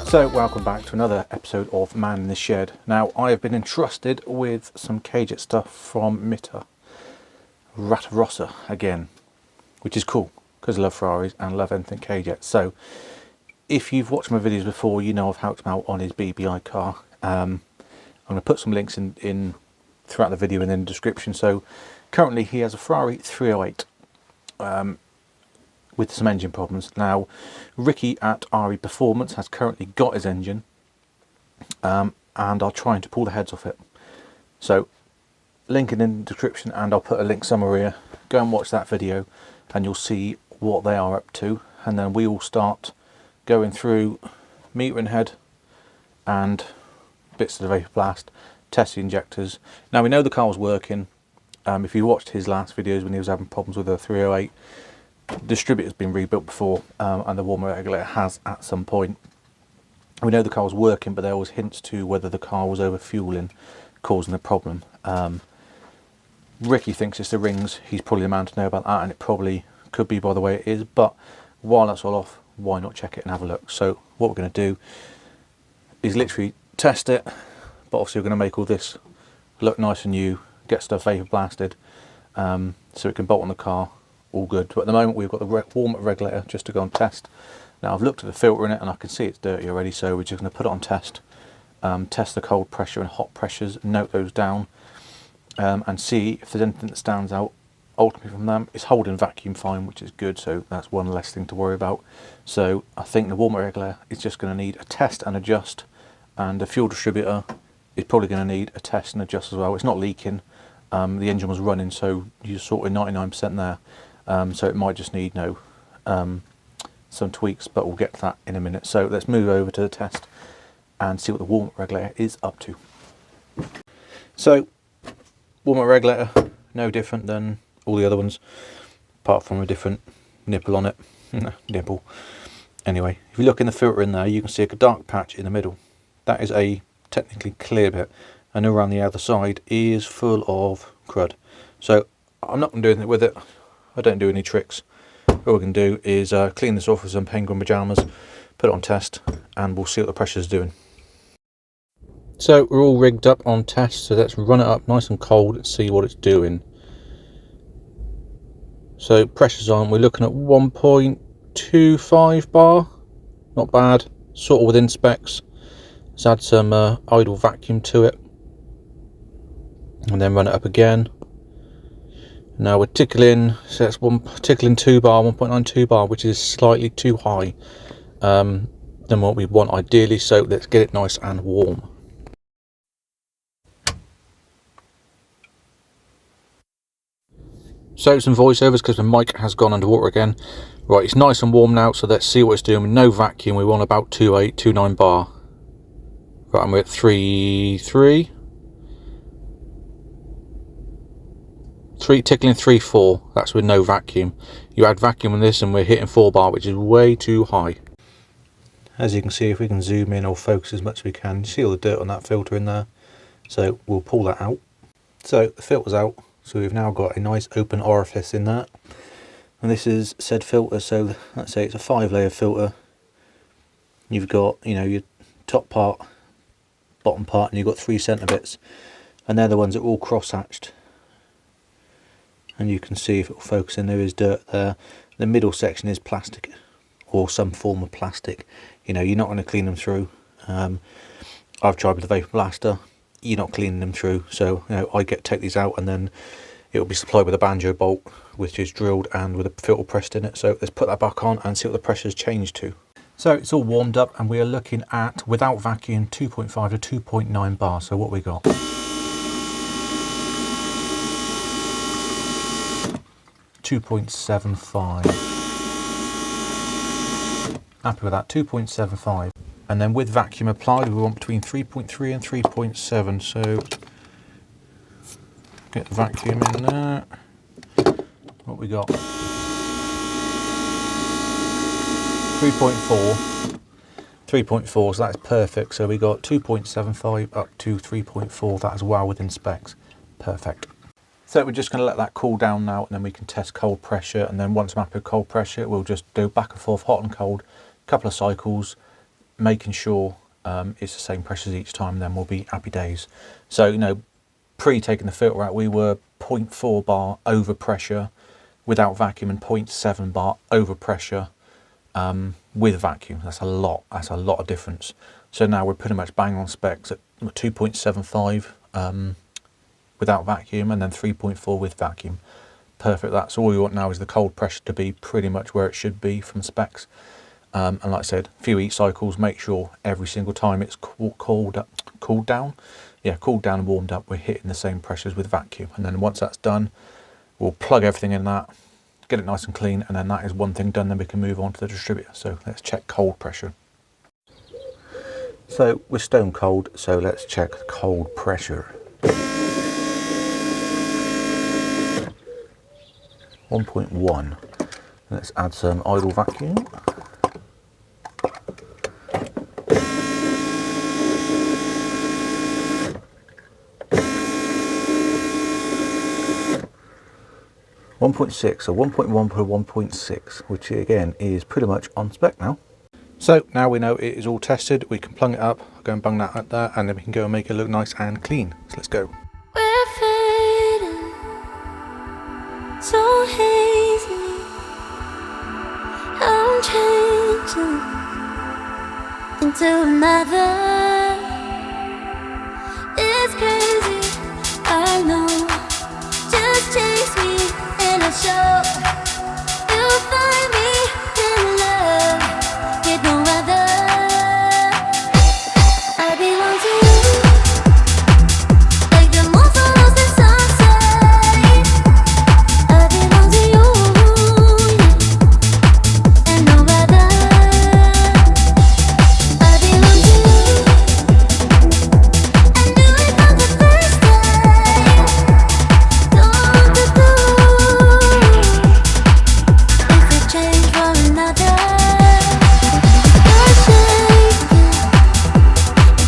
So welcome back to another episode of Man in the Shed. Now I have been entrusted with some K-jet stuff from Ratarossa again, which is cool because I love Ferraris and love anything K-jet. So if you've watched my videos before, you know I've helped him out on his BBI car. I'm going to put some links in throughout the video and in the description. So currently he has a Ferrari 308 with some engine problems. Now Ricky at RE Performance has currently got his engine and are trying to pull the heads off it. So link in the description, and I'll put a link somewhere here. Go and watch that video and you'll see what they are up to, and then we will start going through metering head and bits of the vapor blast, test the injectors. Now we know the car was working. If you watched his last videos when he was having problems with the 308, distributor's been rebuilt before, and the warmer regulator has at some point. We know the car was working, but there was hints to whether the car was over fueling causing the problem. Ricky thinks it's the rings. He's probably the man to know about that, and it probably could be by the way it is, but while that's all off, why not check it and have a look? So what we're going to do is literally test it, but obviously we're going to make all this look nice and new, get stuff vapor blasted, so it can bolt on the car. All good. But at the moment we've got the warm-up regulator just to go and test. Now I've looked at the filter in it and I can see it's dirty already, so we're just going to put it on test, test the cold pressure and hot pressures, note those down, and see if there's anything that stands out. Ultimately from them, it's holding vacuum fine, which is good, so that's one less thing to worry about. So I think the warm-up regulator is just going to need a test and adjust, and the fuel distributor is probably going to need a test and adjust as well. It's not leaking, the engine was running, so you're sort of 99% there. So it might just need some tweaks, but we'll get to that in a minute. So let's move over to the test and see what the warm-up regulator is up to. So warm-up regulator, no different than all the other ones, apart from a different nipple on it. Nipple. Anyway, if you look in the filter in there, you can see a dark patch in the middle. That is a technically clear bit, and around the other side is full of crud. So I'm not going to do anything with it. I don't do any tricks. All we can do is clean this off with some penguin pyjamas, put it on test, and we'll see what the pressure's doing. So we're all rigged up on test, so let's run it up nice and cold and see what it's doing. So pressure's on, we're looking at 1.25 bar, not bad, sort of within specs. Let's add some idle vacuum to it, and then run it up again. Now we're tickling, so that's tickling 2 bar, 1.92 bar, which is slightly too high than what we want ideally, so let's get it nice and warm. So some voiceovers because the mic has gone underwater again. Right, it's nice and warm now, so let's see what it's doing with no vacuum. We want about 2.8, 2.9 bar. Right, and we're at 3.3. Tickling 3.4, that's with no vacuum. You add vacuum on this and we're hitting 4 bar, which is way too high. As you can see, if we can zoom in or focus as much as we can, you see all the dirt on that filter in there. So we'll pull that out. So the filter's out, so we've now got a nice open orifice in that. And this is said filter, so let's say it's a 5-layer filter. You've got, you know, your top part, bottom part, and you've got 3 centre bits. And they're the ones that are all cross-hatched. And you can see, if it will focus in, there is dirt there. The middle section is plastic, or some form of plastic. You know, you're not going to clean them through. I've tried with the vapor blaster, you're not cleaning them through. So, you know, I take these out, and then it will be supplied with a banjo bolt, which is drilled and with a filter pressed in it. So let's put that back on and see what the pressure's changed to. So it's all warmed up, and we are looking at, without vacuum, 2.5 to 2.9 bar. So what we got? 2.75. Happy with that, 2.75. And then with vacuum applied, we want between 3.3 and 3.7. So get the vacuum in there. What we got? 3.4. 3.4, so that's perfect. So we got 2.75 up to 3.4. That is well within specs. Perfect. So we're just going to let that cool down now, and then we can test cold pressure. And then once I'm happy with cold pressure, we'll just do back and forth, hot and cold, a couple of cycles, making sure it's the same pressures each time, then we'll be happy days. So, you know, pre-taking the filter out, we were 0.4 bar over pressure without vacuum and 0.7 bar over pressure with vacuum. That's a lot of difference. So now we're pretty much bang on specs at 2.75 without vacuum, and then 3.4 with vacuum. Perfect. That's all we want now, is the cold pressure to be pretty much where it should be from specs. And like I said, a few heat cycles, make sure every single time it's cooled down and warmed up, we're hitting the same pressures with vacuum. And then once that's done, we'll plug everything in that, get it nice and clean, and then that is one thing done. Then we can move on to the distributor. So let's check cold pressure. So we're stone cold, so let's check cold pressure. 1.1. Let's add some idle vacuum. .6, so 1.1 per 1.6, which again is pretty much on spec now. So now we know it is all tested, we can plug it up, go and bung that up there, and then we can go and make it look nice and clean. So let's go. We're fading, so hazy. I'm changing into another. It's crazy, I know. Just chase me and I'll show. You'll find me in love with no other. I belong to you, like the moon follows the sunset. I belong to you, and no other. I belong to you, I knew it from the first day. Don't want to do if we change for another. You're shaking,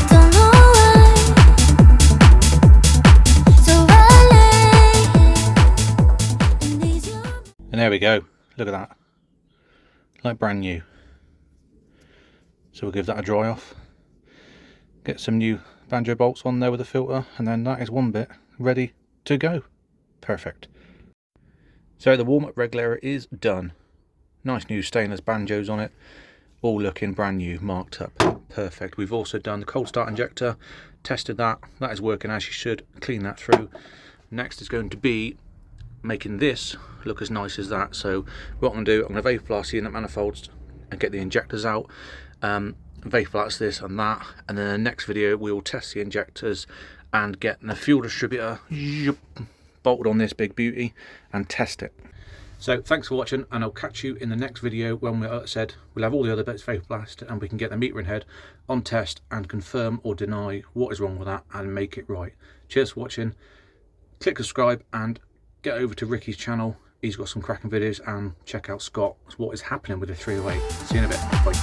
don't know why. So I lay in these arms. And there we go, look at that, like brand new. So we'll give that a dry off, get some new banjo bolts on there with the filter, and then that is one bit ready to go. Perfect. So the warm-up regulator is done. Nice new stainless banjos on it, all looking brand new, marked up. Perfect. We've also done the cold start injector, tested that, that is working as you should, clean that through. Next is going to be making this look as nice as that. So what I'm going to do, I'm going to vapor blast the inlet manifolds and get the injectors out, vapor blast this and that, and then in the next video we will test the injectors and get the fuel distributor bolted on this big beauty and test it. So thanks for watching, and I'll catch you in the next video when we'll have all the other bits vapor blasted and we can get the metering head on test and confirm or deny what is wrong with that and make it right. Cheers for watching, click subscribe and get over to Ricky's channel. He's got some cracking videos, and check out Scott, what is happening with the 308. See you in a bit. Bye.